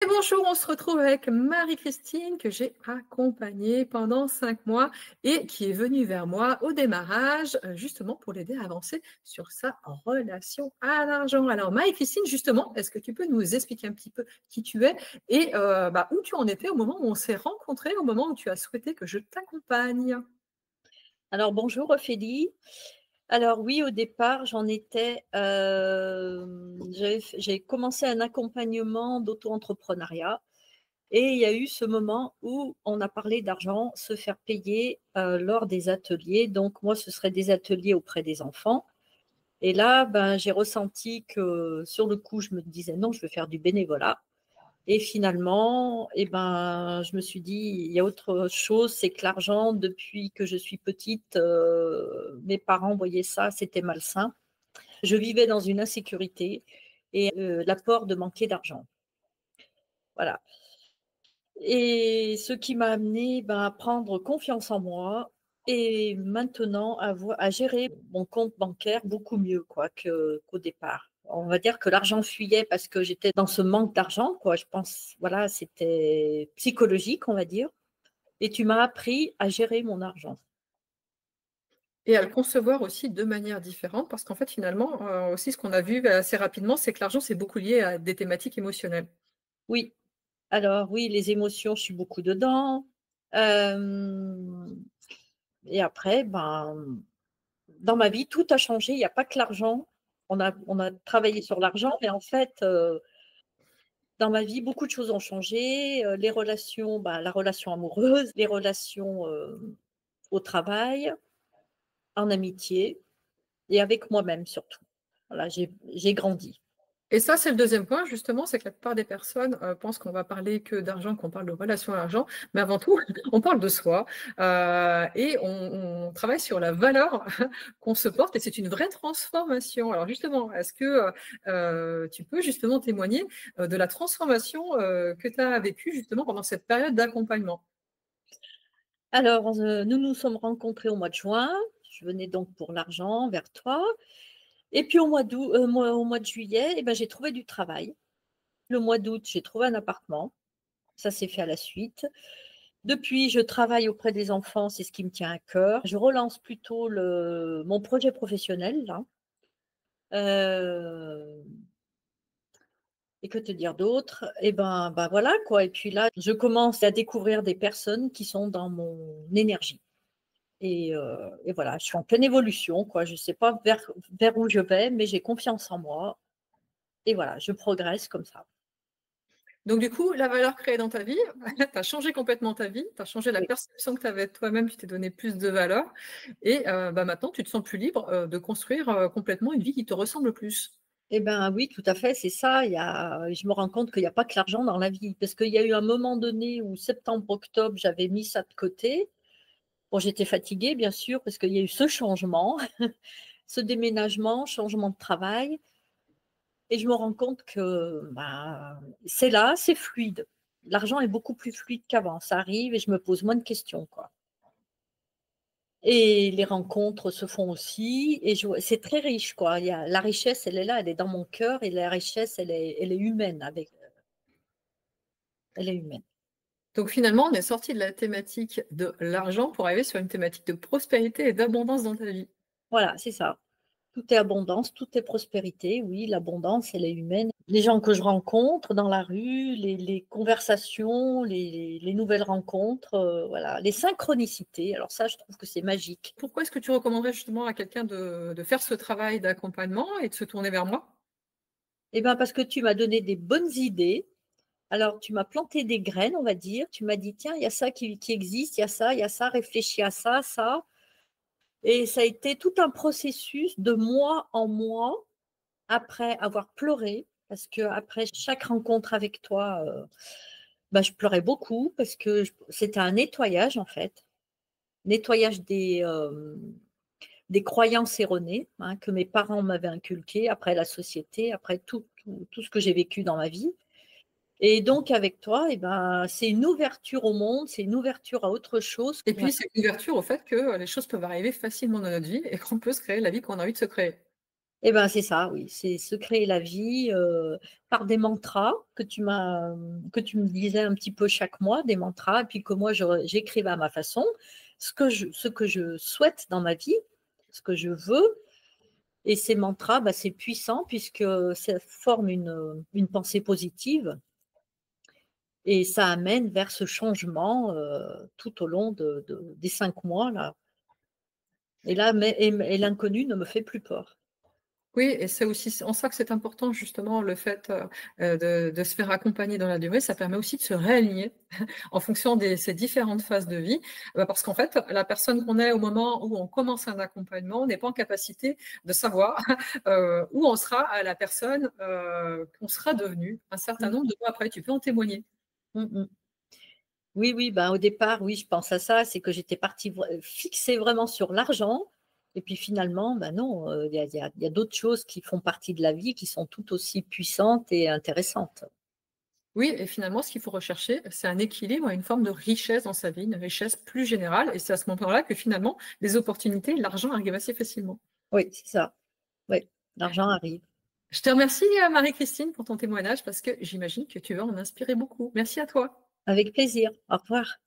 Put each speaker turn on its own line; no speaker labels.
Et bonjour, on se retrouve avec Marie-Christine que j'ai accompagnée pendant 5 mois et qui est venue vers moi au démarrage, justement pour l'aider à avancer sur sa relation à l'argent. Alors Marie-Christine, justement, est-ce que tu peux nous expliquer un petit peu qui tu es et où tu en étais au moment où on s'est rencontrés, au moment où tu as souhaité que je t'accompagne?
Alors bonjour Ophélie. Alors oui, au départ, j'ai commencé un accompagnement d'auto-entrepreneuriat et il y a eu ce moment où on a parlé d'argent, se faire payer lors des ateliers. Donc moi, ce serait des ateliers auprès des enfants. Et là, j'ai ressenti que sur le coup, je me disais non, je veux faire du bénévolat. Et finalement, je me suis dit, il y a autre chose, c'est que l'argent, depuis que je suis petite, mes parents voyaient ça, c'était malsain. Je vivais dans une insécurité et la peur de manquer d'argent. Voilà. Et ce qui m'a amené à prendre confiance en moi et maintenant à gérer mon compte bancaire beaucoup mieux qu'au départ. On va dire que l'argent fuyait parce que j'étais dans ce manque d'argent, quoi. Je pense, voilà, c'était psychologique, on va dire. Et tu m'as appris à gérer mon argent.
Et à le concevoir aussi de manière différente parce qu'en fait, finalement, aussi ce qu'on a vu assez rapidement, c'est que l'argent, c'est beaucoup lié à des thématiques émotionnelles.
Oui, alors oui, les émotions, je suis beaucoup dedans. Et après, dans ma vie, tout a changé. Il n'y a pas que l'argent. On a travaillé sur l'argent, mais en fait, dans ma vie, beaucoup de choses ont changé. Les relations, la relation amoureuse, les relations au travail, en amitié et avec moi-même surtout. Voilà, j'ai grandi.
Et ça, c'est le deuxième point justement, c'est que la plupart des personnes, pensent qu'on va parler que d'argent, qu'on parle de relation à l'argent, mais avant tout, on parle de soi, et on travaille sur la valeur qu'on se porte et c'est une vraie transformation. Alors justement, est-ce que, tu peux justement témoigner, de la transformation, que tu as vécue justement pendant cette période d'accompagnement?
Alors, nous nous sommes rencontrés au mois de juin. Je venais donc pour l'argent vers toi. Et puis au mois de juillet, j'ai trouvé du travail. Le mois d'août, j'ai trouvé un appartement. Ça s'est fait à la suite. Depuis, je travaille auprès des enfants, c'est ce qui me tient à cœur. Je relance plutôt mon projet professionnel, là. Euh, et que te dire d'autre? Voilà, quoi. Et puis là, je commence à découvrir des personnes qui sont dans mon énergie. Et voilà, je suis en pleine évolution, quoi. Je ne sais pas vers où je vais, mais j'ai confiance en moi. Et voilà, je progresse comme ça.
Donc du coup, la valeur créée dans ta vie, tu as changé complètement ta vie, tu as changé la
Oui.
perception que tu avais de toi-même, tu t'es donné plus de valeur et maintenant tu te sens plus libre, de construire, complètement une vie qui te ressemble plus.
Eh bien oui, tout à fait, c'est ça. Je me rends compte qu'il n'y a pas que l'argent dans la vie. Parce qu'il y a eu un moment donné où septembre-octobre, j'avais mis ça de côté. Bon, j'étais fatiguée, bien sûr, parce qu'il y a eu ce changement, ce déménagement, changement de travail. Et je me rends compte que c'est là, c'est fluide. L'argent est beaucoup plus fluide qu'avant. Ça arrive et je me pose moins de questions, quoi. Et les rencontres se font aussi. Et c'est très riche, quoi. La richesse, elle est là, elle est dans mon cœur. Et la richesse, elle est humaine. Elle est humaine.
Donc finalement, on est sorti de la thématique de l'argent pour arriver sur une thématique de prospérité et d'abondance dans ta vie.
Voilà, c'est ça. Tout est abondance, tout est prospérité. Oui, l'abondance, elle est humaine. Les gens que je rencontre dans la rue, les conversations, les nouvelles rencontres, voilà, les synchronicités. Alors ça, je trouve que c'est magique.
Pourquoi est-ce que tu recommanderais justement à quelqu'un de faire ce travail d'accompagnement et de se tourner vers moi?
Eh bien, parce que tu m'as donné des bonnes idées. Alors, tu m'as planté des graines, on va dire. Tu m'as dit, tiens, il y a ça qui existe, il y a ça, réfléchis à ça, ça. Et ça a été tout un processus de mois en mois, après avoir pleuré, parce que après chaque rencontre avec toi, je pleurais beaucoup, parce que c'était un nettoyage, en fait. Nettoyage des croyances erronées, hein, que mes parents m'avaient inculquées, après la société, après tout ce que j'ai vécu dans ma vie. Et donc, avec toi, c'est une ouverture au monde, c'est une ouverture à autre chose.
Et
Voilà.
puis c'est une ouverture au fait que, les choses peuvent arriver facilement dans notre vie et qu'on peut se créer la vie qu'on a envie de se créer.
Eh ben, c'est ça, oui, c'est se créer la vie, par des mantras que tu me disais un petit peu chaque mois, des mantras et puis que moi j'écrivais à ma façon, ce que je souhaite dans ma vie, ce que je veux et ces mantras, bah, c'est puissant puisque ça forme une pensée positive et ça amène vers ce changement, tout au long des 5 mois là et là mais et l'inconnu ne me fait plus peur.
Oui et c'est aussi en ça que c'est important justement le fait, de se faire accompagner dans la durée. Ça permet aussi de se réaligner en fonction de ces différentes phases de vie. Parce qu'en fait, la personne qu'on est au moment où on commence un accompagnement n'est pas en capacité de savoir, où en sera la personne, qu'on sera devenu un certain
Mmh.
nombre de mois après. Tu peux en témoigner.
Mmh mh. Oui, oui, ben, au départ, oui, je pense à ça, c'est que j'étais partie fixée vraiment sur l'argent et puis finalement, ben non, il y a d'autres choses qui font partie de la vie, qui sont tout aussi puissantes et intéressantes.
Oui et finalement, ce qu'il faut rechercher, c'est un équilibre et une forme de richesse dans sa vie, une richesse plus générale et c'est à ce moment-là que finalement, les opportunités, l'argent arrivent assez facilement.
Oui, c'est ça. Oui, l'argent arrive.
Je te remercie, Marie-Christine, pour ton témoignage parce que j'imagine que tu vas en inspirer beaucoup. Merci à toi.
Avec plaisir. Au revoir.